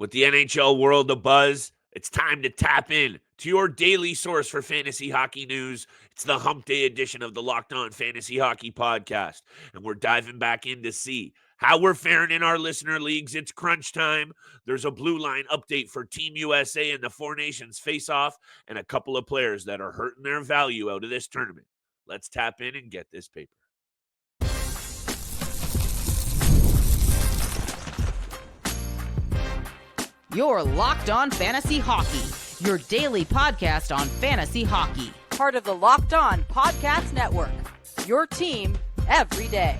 With the NHL world abuzz, it's time to tap in to your daily source for fantasy hockey news. It's the Hump Day edition of the Locked On Fantasy Hockey Podcast, and we're diving back in to see how we're faring in our listener leagues. It's crunch time. There's a blue line update for Team USA and the Four Nations Faceoff, and a couple of players that are hurting their value out of this tournament. Let's tap in and get this paper. You're Locked On Fantasy Hockey, your daily podcast on fantasy hockey. Part of the Locked On Podcast Network, your team every day.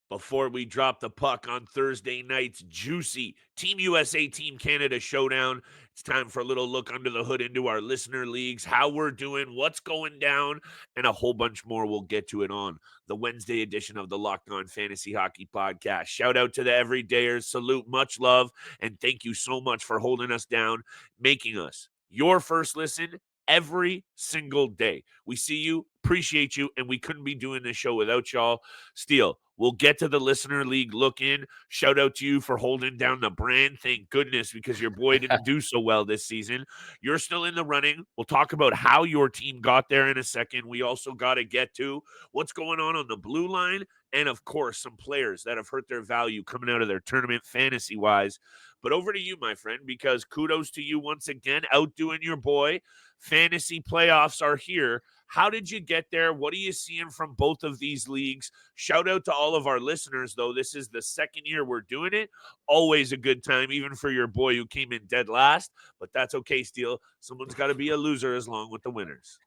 Before we drop the puck on Thursday night's juicy Team USA, Team Canada showdown, it's time for a little look under the hood into our listener leagues, how we're doing, what's going down, and a whole bunch more. We'll get to it on the Wednesday edition of the Locked On Fantasy Hockey Podcast. Shout out to the everydayers. Salute, much love, and thank you so much for holding us down, making us your first listen every single day. We see you, appreciate you, and we couldn't be doing this show without y'all. Steele, we'll get to the listener league look in. Shout out to you for holding down the brand. Thank goodness, because your boy didn't do so well this season. You're still in the running. We'll talk about how your team got there in a second. We also got to get to what's going on the blue line, and of course, some players that have hurt their value coming out of their tournament fantasy-wise. But over to you, my friend, because kudos to you once again, outdoing your boy. Fantasy playoffs are here. How did you get there? What are you seeing from both of these leagues? Shout out to all of our listeners, though. This is the second year we're doing it. Always a good time, even for your boy who came in dead last. But that's okay, Steele. Someone's got to be a loser along with the winners.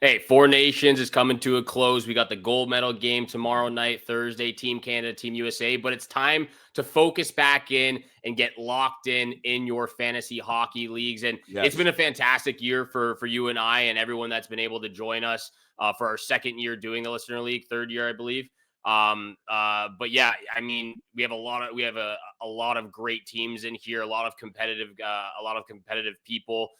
Hey, Four Nations is coming to a close. We got the gold medal game tomorrow night, Thursday, Team Canada, Team USA. But it's time to focus back in and get locked in your fantasy hockey leagues. And It's been a fantastic year for you and I and everyone that's been able to join us for our second year doing the listener league, third year, I believe. But yeah, I mean, we have a lot of great teams in here, a lot of competitive people.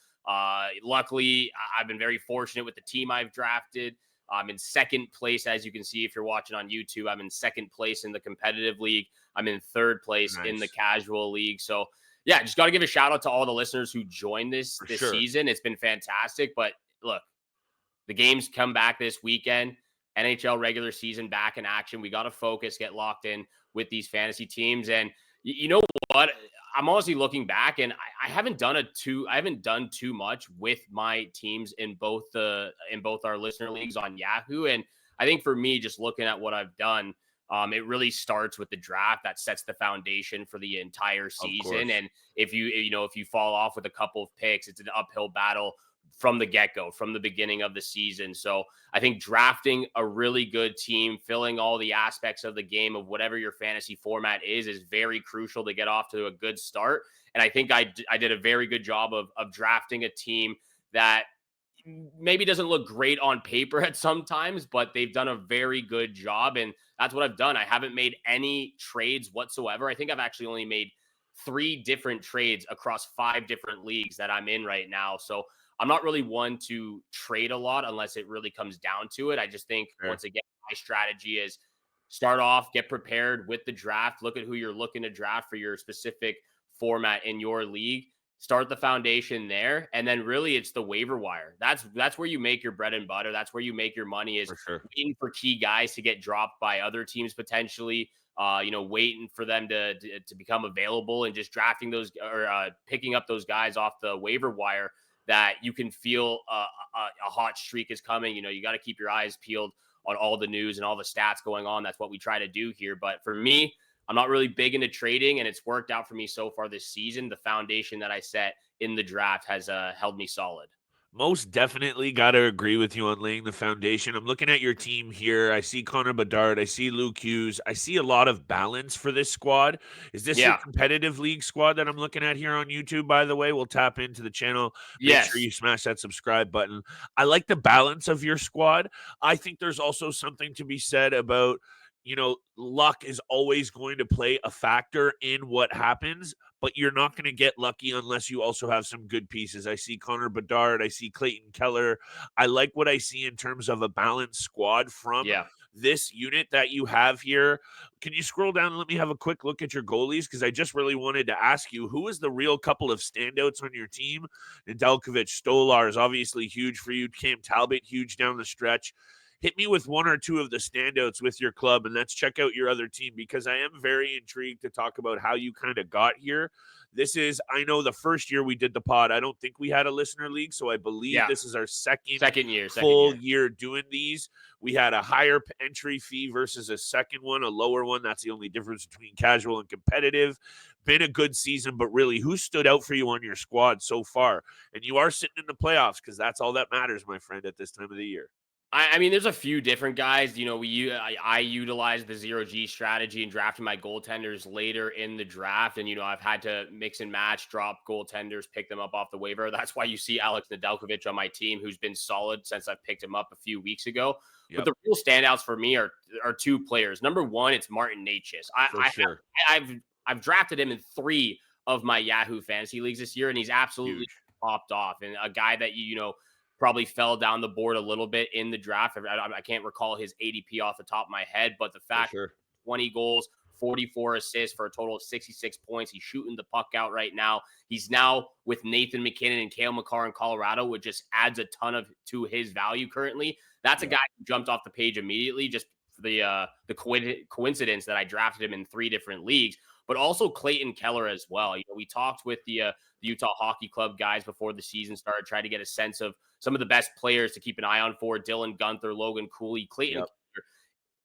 Luckily, I've been very fortunate with the team I've drafted. I'm in second place, as you can see if you're watching on YouTube. I'm in second place in the competitive league. I'm in third place in the casual league. So, yeah, just got to give a shout out to all the listeners who joined this season. It's been fantastic. But look, the games come back this weekend. NHL regular season back in action. We got to focus, get locked in with these fantasy teams. And you know what? I'm honestly looking back, and I haven't done too much with my teams in both our listener leagues on Yahoo. And I think for me, just looking at what I've done, it really starts with the draft. That sets the foundation for the entire season. And if you fall off with a couple of picks, it's an uphill battle from the get-go, from the beginning of the season. So I think drafting a really good team, filling all the aspects of the game of whatever your fantasy format is very crucial to get off to a good start. And I think I did a very good job of drafting a team that maybe doesn't look great on paper at sometimes, but they've done a very good job. And that's what I've done. I haven't made any trades whatsoever. I think I've actually only made 3 different trades across 5 different leagues that I'm in right now. So I'm not really one to trade a lot unless it really comes down to it. I just think, once again, my strategy is start off, get prepared with the draft, look at who you're looking to draft for your specific format in your league, start the foundation there, and then really it's the waiver wire. That's where you make your bread and butter. That's where you make your money, is waiting for key guys to get dropped by other teams potentially, waiting for them to become available and just drafting those or picking up those guys off the waiver wire that you can feel a hot streak is coming. You got to keep your eyes peeled on all the news and all the stats going on. That's what we try to do here. But for me, I'm not really big into trading, and it's worked out for me so far this season. The foundation that I set in the draft has held me solid. Most definitely got to agree with you on laying the foundation. I'm looking at your team here. I see Connor Bedard. I see Luke Hughes. I see a lot of balance for this squad. Is this your competitive league squad that I'm looking at here on YouTube, by the way? We'll tap into the channel. Make sure you smash that subscribe button. I like the balance of your squad. I think there's also something to be said about, luck is always going to play a factor in what happens, but you're not going to get lucky unless you also have some good pieces. I see Connor Bedard. I see Clayton Keller. I like what I see in terms of a balanced squad from this unit that you have here. Can you scroll down and let me have a quick look at your goalies? Because I just really wanted to ask you, who is the real couple of standouts on your team? Nedeljkovic, Stolar is obviously huge for you. Cam Talbot, huge down the stretch. Hit me with one or two of the standouts with your club, and let's check out your other team, because I am very intrigued to talk about how you kind of got here. This is, I know the first year we did the pod, I don't think we had a listener league, so I believe this is our second full year doing these. We had a higher entry fee versus a second one, a lower one. That's the only difference between casual and competitive. Been a good season, but really, who stood out for you on your squad so far? And you are sitting in the playoffs, because that's all that matters, my friend, at this time of the year. I mean, there's a few different guys. You know, I utilized the 0G strategy and drafting my goaltenders later in the draft. And, you know, I've had to mix and match, drop goaltenders, pick them up off the waiver. That's why you see Alex Nedeljkovic on my team, who's been solid since I picked him up a few weeks ago. But the real standouts for me are two players. Number one, it's Martin Naches. I've drafted him in 3 of my Yahoo fantasy leagues this year, and he's absolutely popped off. And a guy that, you know, probably fell down the board a little bit in the draft. I can't recall his ADP off the top of my head, but the fact 20 goals, 44 assists for a total of 66 points. He's shooting the puck out right now. He's now with Nathan McKinnon and Cale Makar in Colorado, which just adds a ton to his value currently. That's a guy who jumped off the page immediately, just for the coincidence that I drafted him in 3 different leagues, but also Clayton Keller as well. You know, we talked with the Utah Hockey Club guys before the season started, tried to get a sense of some of the best players to keep an eye on for. Dylan Gunther, Logan Cooley, Clayton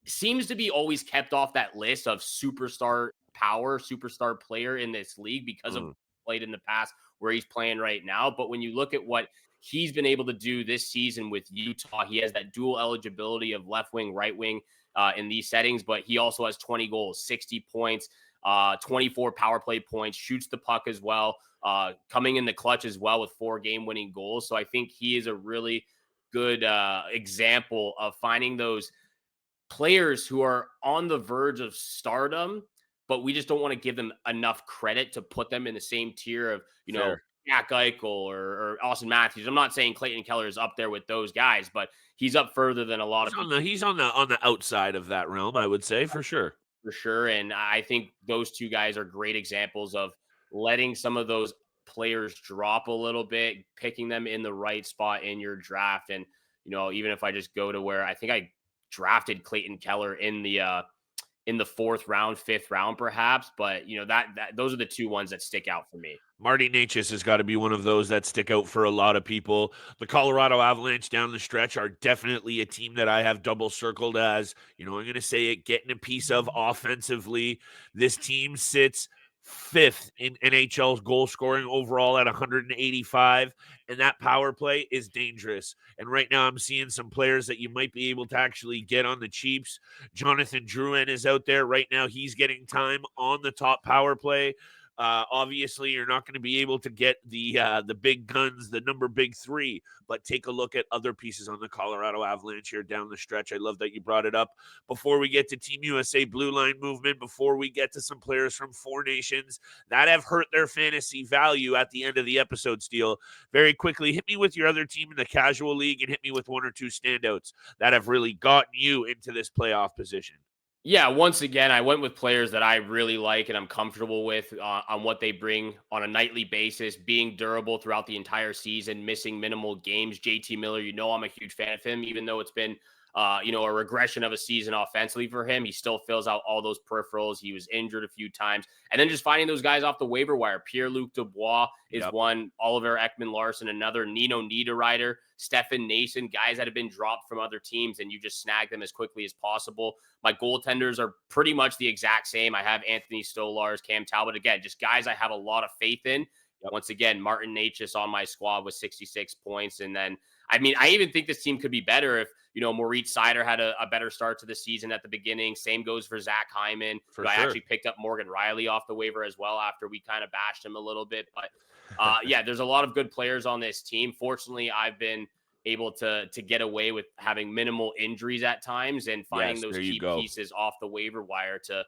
seems to be always kept off that list of superstar player in this league because of played in the past where he's playing right now. But when you look at what he's been able to do this season with Utah, he has that dual eligibility of left wing, right wing in these settings, but he also has 20 goals, 60 points, 24 power play points, shoots the puck as well, coming in the clutch as well with 4 game-winning goals. So I think he is a really good example of finding those players who are on the verge of stardom, but we just don't want to give them enough credit to put them in the same tier of, you know, Jack Eichel or Austin Matthews. I'm not saying Clayton Keller is up there with those guys, but he's up further than a lot of people. He's on the outside of that realm, I would say, for sure. For sure. And I think those two guys are great examples of letting some of those players drop a little bit, picking them in the right spot in your draft. And, you know, even if I just go to where I think I drafted Clayton Keller in the 4th round, 5th round, perhaps. But, you know, that those are the 2 ones that stick out for me. Marty Naches has got to be one of those that stick out for a lot of people. The Colorado Avalanche down the stretch are definitely a team that I have double circled as, you know, I'm going to say it, getting a piece of offensively. This team sits 5th in NHL's goal scoring overall at 185, and that power play is dangerous. And right now I'm seeing some players that you might be able to actually get on the cheaps. Jonathan Drouin is out there right now. He's getting time on the top power play. Obviously, you're not going to be able to get the big guns, the number big 3, but take a look at other pieces on the Colorado Avalanche here down the stretch. I love that you brought it up. Before we get to Team USA Blue Line movement, before we get to some players from 4 nations that have hurt their fantasy value at the end of the episode, Steele, very quickly, hit me with your other team in the casual league and hit me with 1 or 2 standouts that have really gotten you into this playoff position. Yeah, once again, I went with players that I really like and I'm comfortable with on what they bring on a nightly basis, being durable throughout the entire season, missing minimal games. JT Miller, you know, I'm a huge fan of him, even though it's been, you know, a regression of a season offensively for him. He still fills out all those peripherals. He was injured a few times. And then just finding those guys off the waiver wire. Pierre-Luc Dubois is one. Oliver Ekman-Larsson, another. Nino Niederreiter, Stefan Nason, guys that have been dropped from other teams, and you just snag them as quickly as possible. My goaltenders are pretty much the exact same. I have Anthony Stolarz, Cam Talbot. Again, just guys I have a lot of faith in. Once again, Martin Naches on my squad with 66 points. And then, I mean, I even think this team could be better if, you know, Moritz Seider had a better start to the season at the beginning. Same goes for Zach Hyman. I actually picked up Morgan Riley off the waiver as well after we kind of bashed him a little bit. But yeah, there's a lot of good players on this team. Fortunately, I've been able to get away with having minimal injuries at times and finding those key pieces off the waiver wire to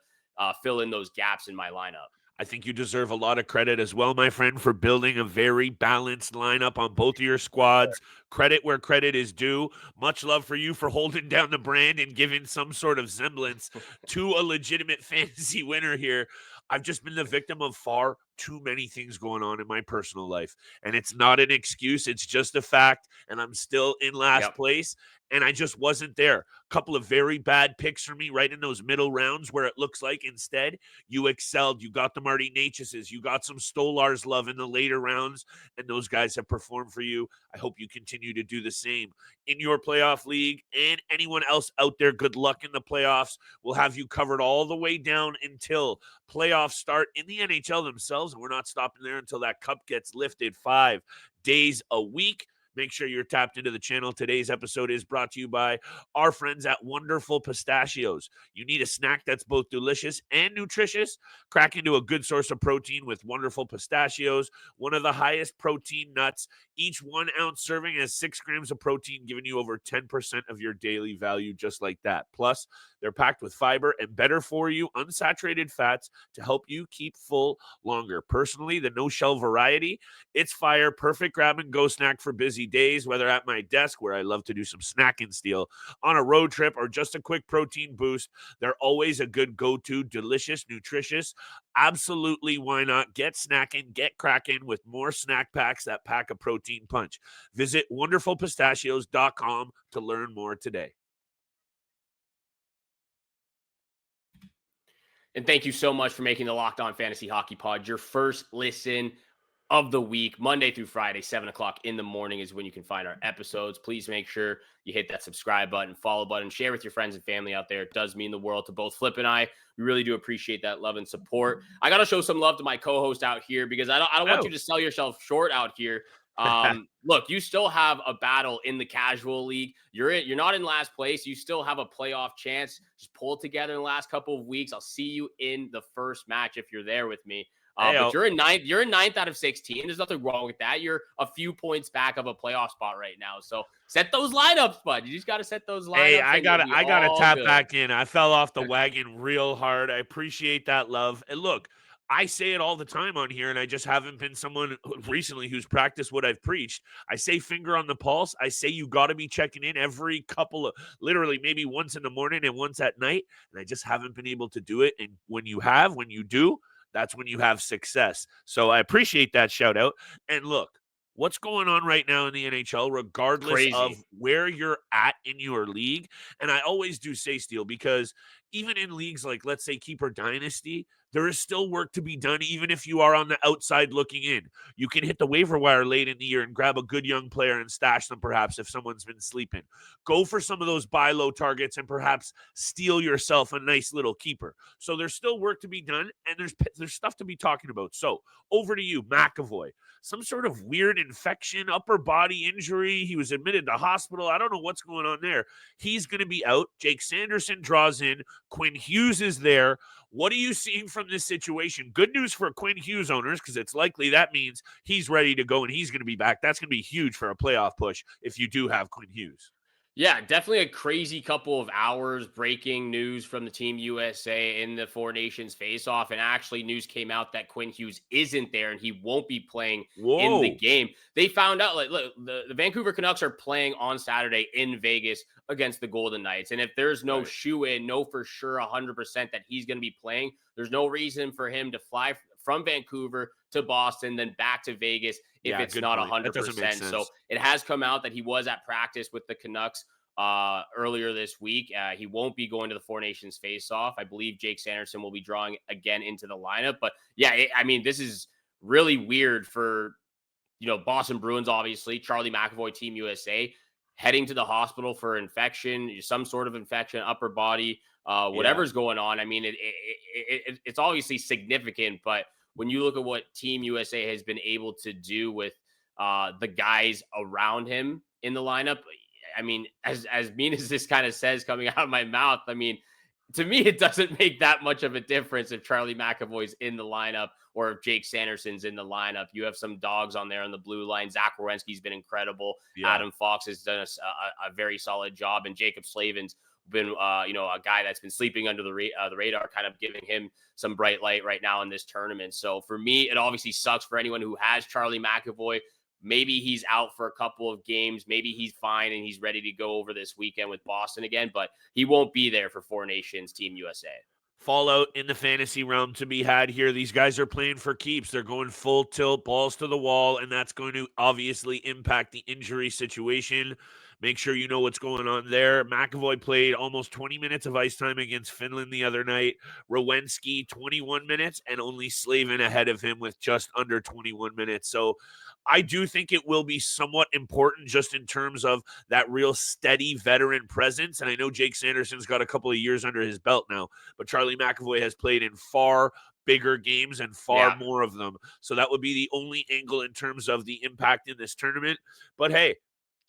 fill in those gaps in my lineup. I think you deserve a lot of credit as well, my friend, for building a very balanced lineup on both of your squads. Credit where credit is due. Much love for you for holding down the brand and giving some sort of semblance to a legitimate fantasy winner here. I've just been the victim of far too many things going on in my personal life. And it's not an excuse, it's just a fact. And I'm still in last Yep. place. And I just wasn't there. A couple of very bad picks for me right in those middle rounds where it looks like instead you excelled. You got the Marty Nacheses. You got some Stolar's love in the later rounds, and those guys have performed for you. I hope you continue to do the same in your playoff league, and anyone else out there. Good luck in the playoffs. We'll have you covered all the way down until playoffs start in the NHL themselves, and we're not stopping there until that cup gets lifted 5 days a week. Make sure you're tapped into the channel. Today's episode is brought to you by our friends at Wonderful Pistachios. You need a snack that's both delicious and nutritious? Crack into a good source of protein with Wonderful Pistachios, one of the highest protein nuts. Each 1 ounce serving has 6 grams of protein, giving you over 10% of your daily value just like that. Plus, they're packed with fiber and better for you unsaturated fats to help you keep full longer. Personally, the no-shell variety, it's fire. Perfect grab-and-go snack for busy days, whether at my desk where I love to do some snacking steal, on a road trip, or just a quick protein boost. They're always a good go-to, delicious, nutritious. Absolutely, why not? Get snacking, get cracking with more snack packs that pack a protein punch. Visit wonderfulpistachios.com to learn more today. And thank you so much for making the Locked On Fantasy Hockey Pod your first listen of the week. Monday through Friday, 7 o'clock in the morning is when you can find our episodes. Please make sure you hit that subscribe button, follow button, share with your friends and family out there. It does mean the world to both Flip and I. We really do appreciate that love and support. I got to show some love to my co-host out here because I don't want you to sell yourself short out here. Look, you still have a battle in the casual league. You're not in last place. You still have a playoff chance. Just pull it together in the last couple of weeks. I'll see you in the first match if you're there with me. But you're in ninth. You're in ninth out of 16. There's nothing wrong with that. You're a few points back of a playoff spot right now. So set those lineups, bud. You just got to set those lineups. Hey, I gotta tap back in. I fell off the wagon real hard. I appreciate that love. And look, I say it all the time on here, and I just haven't been someone recently who's practiced what I've preached. I say finger on the pulse. I say you got to be checking in every couple of, literally maybe once in the morning and once at night, and I just haven't been able to do it. And when you do, that's when you have success. So I appreciate that shout out. And look, what's going on right now in the NHL, regardless of where you're at in your league. And I always do say, Steele, because even in leagues like, let's say, Keeper Dynasty, there is still work to be done, even if you are on the outside looking in. You can hit the waiver wire late in the year and grab a good young player and stash them, perhaps, if someone's been sleeping. Go for some of those buy low targets and perhaps steal yourself a nice little keeper. So there's still work to be done, and there's stuff to be talking about. So over to you, McAvoy. Some sort of weird infection, upper body injury. He was admitted to hospital. I don't know what's going on there. He's going to be out. Jake Sanderson draws in. Quinn Hughes is there. What are you seeing from this situation? Good news for Quinn Hughes owners, because it's likely that means he's ready to go and he's going to be back. That's going to be huge for a playoff push if you do have Quinn Hughes. Yeah, definitely a crazy couple of hours. Breaking news from the Team USA in the Four Nations face-off. And actually news came out that Quinn Hughes isn't there and he won't be playing in the game. They found out, like, look, the Vancouver Canucks are playing on Saturday in Vegas against the Golden Knights. And if there's no shoe-in, no for sure 100% that he's going to be playing, there's no reason for him to fly from Vancouver to Boston, then back to Vegas if it's not 100%. So it has come out that he was at practice with the Canucks earlier this week. He won't be going to the Four Nations face-off. I believe Jake Sanderson will be drawing again into the lineup. But yeah, I mean, this is really weird for, Boston Bruins, obviously. Charlie McAvoy, Team USA, heading to the hospital for infection, some sort of infection, upper body, whatever's going on. I mean, it's obviously significant, but when you look at what Team USA has been able to do with the guys around him in the lineup, I mean, as mean as this kind of says coming out of my mouth, I mean, to me, it doesn't make that much of a difference if Charlie McAvoy's in the lineup or if Jake Sanderson's in the lineup. You have some dogs on there on the blue line. Zach Werenski's been incredible. Yeah. Adam Fox has done a very solid job, and Jacob Slavins been, a guy that's been sleeping under the radar, kind of giving him some bright light right now in this tournament. So for me, it obviously sucks for anyone who has Charlie McAvoy. Maybe he's out for a couple of games. Maybe he's fine and he's ready to go over this weekend with Boston again, but he won't be there for Four Nations Team USA. Fallout in the fantasy realm to be had here. These guys are playing for keeps. They're going full tilt, balls to the wall, and that's going to obviously impact the injury situation. Make sure you know what's going on there. McAvoy played almost 20 minutes of ice time against Finland the other night. Rowensky, 21 minutes, and only Slavin ahead of him with just under 21 minutes. So I do think it will be somewhat important just in terms of that real steady veteran presence. And I know Jake Sanderson's got a couple of years under his belt now, but Charlie McAvoy has played in far bigger games and far more of them. So that would be the only angle in terms of the impact in this tournament. But hey,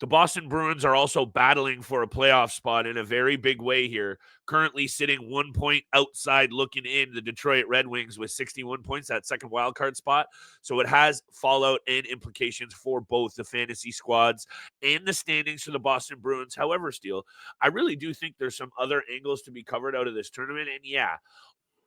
the Boston Bruins are also battling for a playoff spot in a very big way here. Currently sitting 1 point outside looking in the Detroit Red Wings with 61 points, that second wildcard spot. So it has fallout and implications for both the fantasy squads and the standings for the Boston Bruins. However, Steele, I really do think there's some other angles to be covered out of this tournament. And yeah,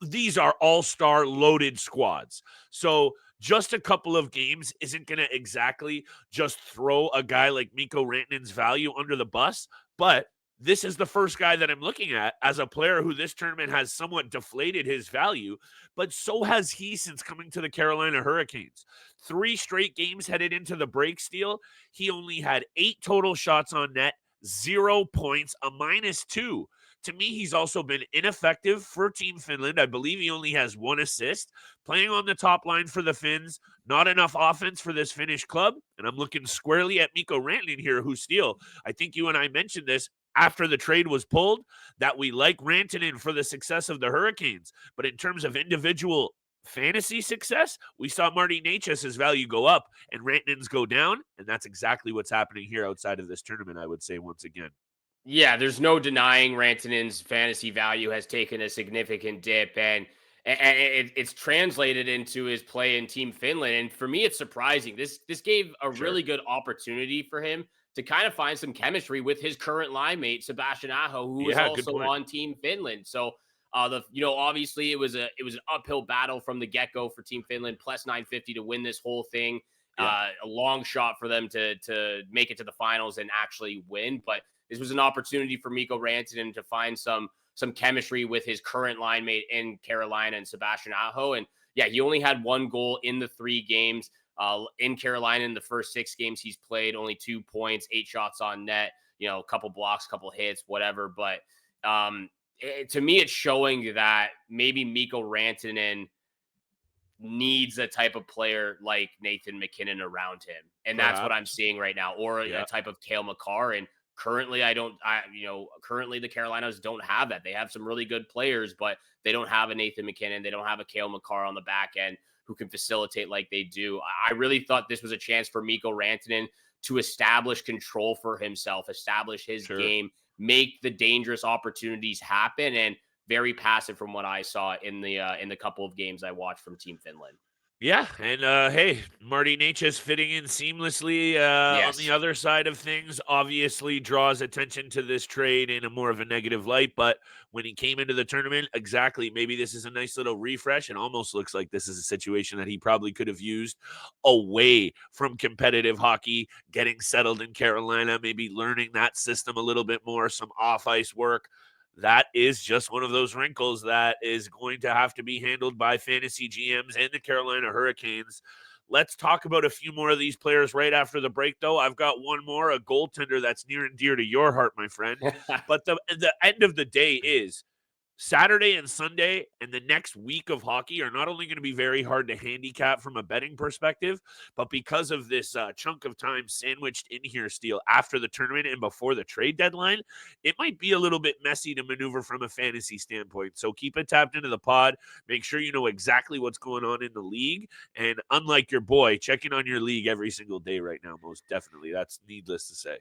these are all-star loaded squads. So just a couple of games isn't going to exactly just throw a guy like Miko Rantanen's value under the bus, but this is the first guy that I'm looking at as a player who this tournament has somewhat deflated his value, but so has he since coming to the Carolina Hurricanes. 3 straight games headed into the break, Steele. He only had 8 total shots on net, 0 points, a -2. To me, he's also been ineffective for Team Finland. I believe he only has 1 assist. Playing on the top line for the Finns, not enough offense for this Finnish club. And I'm looking squarely at Miko Rantanen here, who Steele, I think you and I mentioned this after the trade was pulled, that we like Rantanen for the success of the Hurricanes. But in terms of individual fantasy success, we saw Marty Naches' value go up and Rantanen's go down. And that's exactly what's happening here outside of this tournament, I would say, once again. Yeah, there's no denying Rantanen's fantasy value has taken a significant dip, and it's translated into his play in Team Finland. And for me, it's surprising. This gave a really good opportunity for him to kind of find some chemistry with his current line mate Sebastian Aho, who was also on Team Finland. So obviously it was an uphill battle from the get-go for Team Finland, plus 950 to win this whole thing. A long shot for them to make it to the finals and actually win, but this was an opportunity for Miko Rantanen to find some chemistry with his current line mate in Carolina and Sebastian Aho. And yeah, he only had 1 goal in the 3 games. In Carolina, in the first 6 games he's played, only 2 points, 8 shots on net, a couple blocks, couple hits, whatever. But to me, it's showing that maybe Miko Rantanen needs a type of player like Nathan MacKinnon around him. And that's what I'm seeing right now, or a type of Cale Makar. And currently, currently the Carolinas don't have that. They have some really good players, but they don't have a Nathan MacKinnon. They don't have a Cale Makar on the back end who can facilitate like they do. I really thought this was a chance for Miko Rantanen to establish control for himself, establish his game, make the dangerous opportunities happen, and very passive from what I saw in the couple of games I watched from Team Finland. Yeah, and hey, Marty Naches fitting in seamlessly on the other side of things obviously draws attention to this trade in a more of a negative light, but when he came into the tournament, exactly, maybe this is a nice little refresh, and almost looks like this is a situation that he probably could have used away from competitive hockey, getting settled in Carolina, maybe learning that system a little bit more, some off-ice work. That is just one of those wrinkles that is going to have to be handled by fantasy GMs and the Carolina Hurricanes. Let's talk about a few more of these players right after the break, though. I've got one more, a goaltender that's near and dear to your heart, my friend. But the end of the day is Saturday and Sunday and the next week of hockey are not only going to be very hard to handicap from a betting perspective, but because of this chunk of time sandwiched in here, Steele, after the tournament and before the trade deadline, it might be a little bit messy to maneuver from a fantasy standpoint. So keep it tapped into the pod. Make sure you know exactly what's going on in the league. And unlike your boy, checking on your league every single day right now, most definitely. That's needless to say.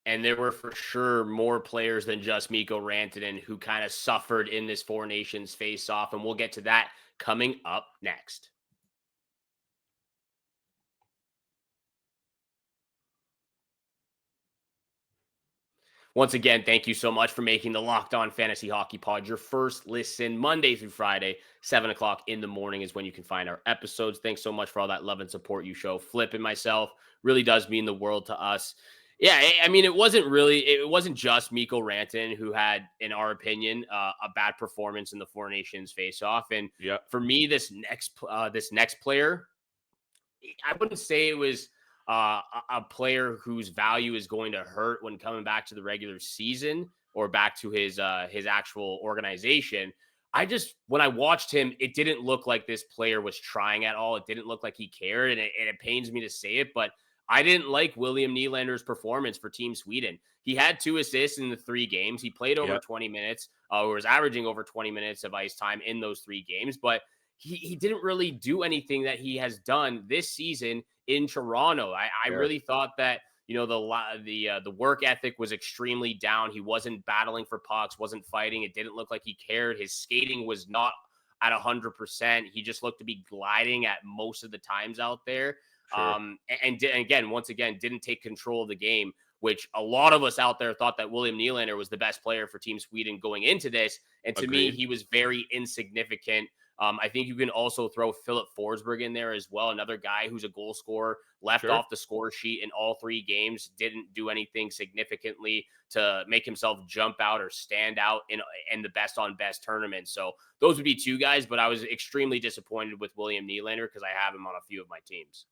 And there were for sure more players than just Miko Rantanen who kind of suffered in this Four Nations face-off, and we'll get to that coming up next. Once again, thank you so much for making the Locked On Fantasy Hockey Pod your first listen Monday through Friday. 7 o'clock in the morning is when you can find our episodes. Thanks so much for all that love and support you show. Flip and myself really does mean the world to us. Yeah, I mean, it wasn't just Miko Rantanen who had, in our opinion, a bad performance in the Four Nations face-off. And Yeah. for me, this next player, I wouldn't say it was a player whose value is going to hurt when coming back to the regular season or back to his actual organization. When I watched him, it didn't look like this player was trying at all. It didn't look like he cared, and it pains me to say it, but I didn't like William Nylander's performance for Team Sweden. He had 2 assists in the 3 games. He played over 20 minutes, or was averaging over 20 minutes of ice time in those 3 games, but he didn't really do anything that he has done this season in Toronto. I really thought that, the work ethic was extremely down. He wasn't battling for pucks, wasn't fighting. It didn't look like he cared. His skating was not at 100%. He just looked to be gliding at most of the times out there. Sure. Once again, didn't take control of the game, which a lot of us out there thought that William Nylander was the best player for Team Sweden going into this. And to me, he was very insignificant. I think you can also throw Philip Forsberg in there as well. Another guy who's a goal scorer, left off the score sheet in all 3 games, didn't do anything significantly to make himself jump out or stand out in the best on best tournament. So those would be 2 guys, but I was extremely disappointed with William Nylander because I have him on a few of my teams.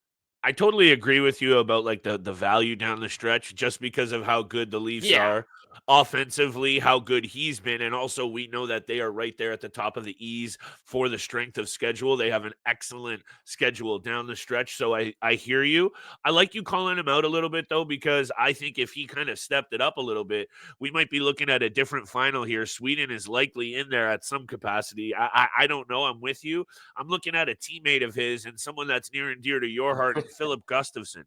I totally agree with you about like the value down the stretch, just because of how good the Leafs are offensively, how good he's been. And also we know that they are right there at the top of the E's for the strength of schedule. They have an excellent schedule down the stretch. So I hear you. I like you calling him out a little bit though, because I think if he kind of stepped it up a little bit, we might be looking at a different final here. Sweden is likely in there at some capacity. I don't know. I'm with you. I'm looking at a teammate of his and someone that's near and dear to your heart, Philip Gustafsson,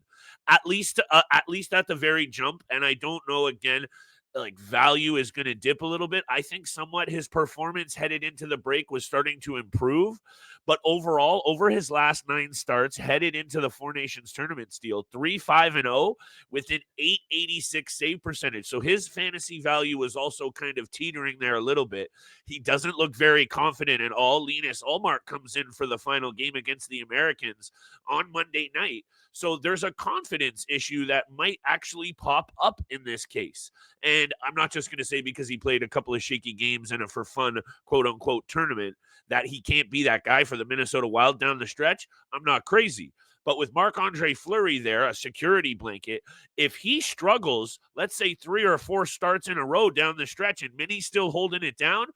at least at the very jump. And I don't know, again, like value is going to dip a little bit. I think somewhat his performance headed into the break was starting to improve, but overall, over his last 9 starts headed into the Four Nations tournament, Steele 3-5-0 with an .886 save percentage. So his fantasy value was also kind of teetering there a little bit. He doesn't look very confident at all. Linus Ullmark comes in for the final game against the Americans on Monday night. So there's a confidence issue that might actually pop up in this case. And I'm not just going to say because he played a couple of shaky games in a for fun, quote unquote, tournament that he can't be that guy for the Minnesota Wild down the stretch. I'm not crazy. But with Marc-Andre Fleury there, a security blanket, if he struggles, let's say 3 or 4 starts in a row down the stretch and Minnie's still holding it down,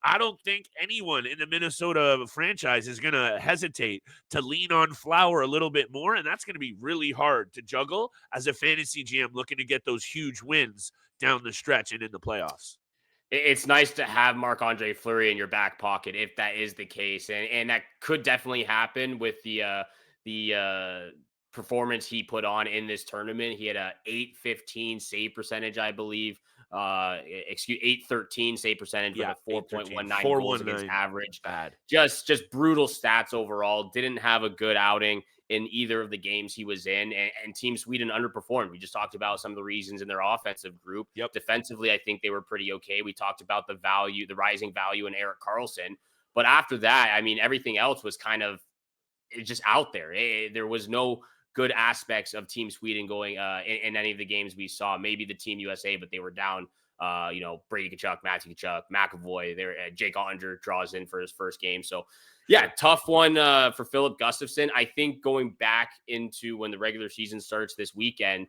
I don't think anyone in the Minnesota franchise is going to hesitate to lean on Flower a little bit more, and that's going to be really hard to juggle as a fantasy GM looking to get those huge wins down the stretch and in the playoffs. It's nice to have Marc-Andre Fleury in your back pocket if that is the case, and that could definitely happen with the performance he put on in this tournament. He had a .815 save percentage, I believe. 813 save percentage with a 4.19 goals against average. Bad. Just brutal stats overall. Didn't have a good outing in either of the games he was in, and Team Sweden underperformed. We just talked about some of the reasons in their offensive group. Defensively, I think they were pretty okay. We talked about the rising value in Erik Karlsson. But after that, I mean, everything else was kind of just out there. There was no good aspects of Team Sweden going in any of the games we saw. Maybe the Team USA, but they were down. Brady Tkachuk, Matthew Tkachuk, McAvoy. Jake Ottinger draws in for his first game. So, yeah, tough one for Philip Gustafsson. I think going back into when the regular season starts this weekend,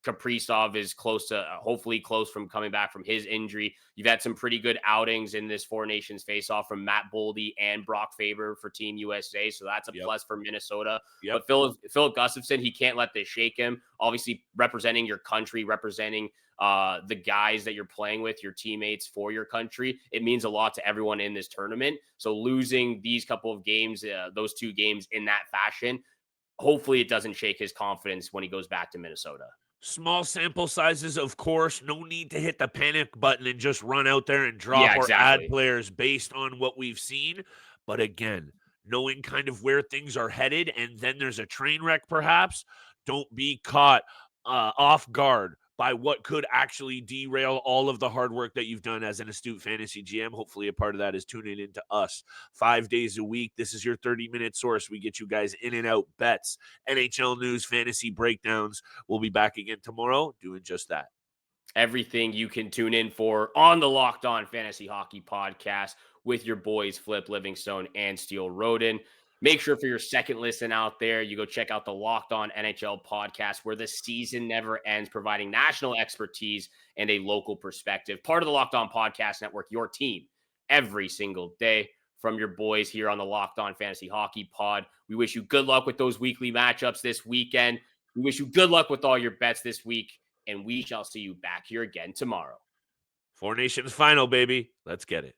Kaprizov is hopefully close from coming back from his injury. You've had some pretty good outings in this Four Nations faceoff from Matt Boldy and Brock Faber for Team USA. So that's a plus for Minnesota. But Philip Gustafsson, he can't let this shake him. Obviously representing your country, representing the guys that you're playing with, your teammates for your country. It means a lot to everyone in this tournament. So losing these couple of games, those 2 games in that fashion, hopefully it doesn't shake his confidence when he goes back to Minnesota. Small sample sizes, of course. No need to hit the panic button and just run out there and drop or add players based on what we've seen. But again, knowing kind of where things are headed, and then there's a train wreck perhaps, don't be caught off guard by what could actually derail all of the hard work that you've done as an astute fantasy GM. Hopefully a part of that is tuning into us 5 days a week. This is your 30-minute source. We get you guys in and out bets, NHL news, fantasy breakdowns. We'll be back again tomorrow doing just that. Everything you can tune in for on the Locked On Fantasy Hockey Podcast with your boys Flip Livingstone and Steele Roden. Make sure for your second listen out there, you go check out the Locked On NHL podcast, where the season never ends, providing national expertise and a local perspective. Part of the Locked On Podcast Network, your team every single day. From your boys here on the Locked On Fantasy Hockey Pod. We wish you good luck with those weekly matchups this weekend. We wish you good luck with all your bets this week, and we shall see you back here again tomorrow. Four Nations final, baby. Let's get it.